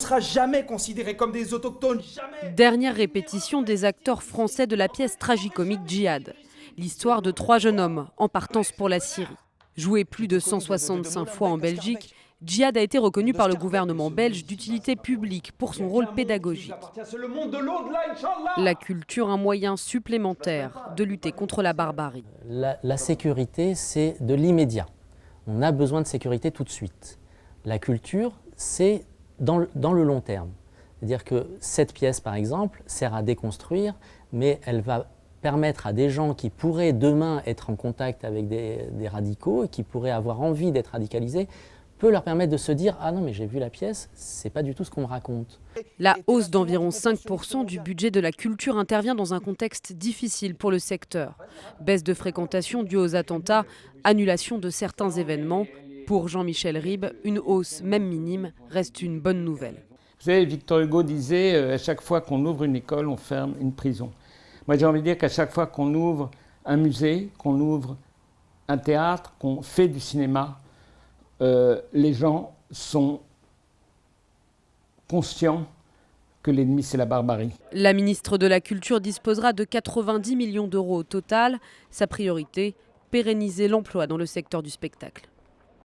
sera jamais considéré comme des autochtones, jamais. Dernière répétition des acteurs français de la pièce tragicomique Djihad. L'histoire de 3 jeunes hommes en partance pour la Syrie. Joué plus de 165 fois en Belgique, Djihad a été reconnu par le gouvernement belge d'utilité publique pour son rôle pédagogique. La culture, un moyen supplémentaire de lutter contre la barbarie. La sécurité, c'est de l'immédiat. On a besoin de sécurité tout de suite. La culture, c'est dans le long terme. C'est-à-dire que cette pièce, par exemple, sert à déconstruire, mais elle va permettre à des gens qui pourraient demain être en contact avec des radicaux et qui pourraient avoir envie d'être radicalisés, peut leur permettre de se dire « Ah non, mais j'ai vu la pièce, c'est pas du tout ce qu'on me raconte ». La hausse d'environ 5% du budget de la culture intervient dans un contexte difficile pour le secteur. Baisse de fréquentation due aux attentats, annulation de certains événements. Pour Jean-Michel Ribes, une hausse, même minime, reste une bonne nouvelle. Vous savez, Victor Hugo disait à chaque fois qu'on ouvre une école, on ferme une prison. Moi, j'ai envie de dire qu'à chaque fois qu'on ouvre un musée, qu'on ouvre un théâtre, qu'on fait du cinéma, les gens sont conscients que l'ennemi, c'est la barbarie. La ministre de la Culture disposera de 90 millions d'euros au total. Sa priorité, pérenniser l'emploi dans le secteur du spectacle.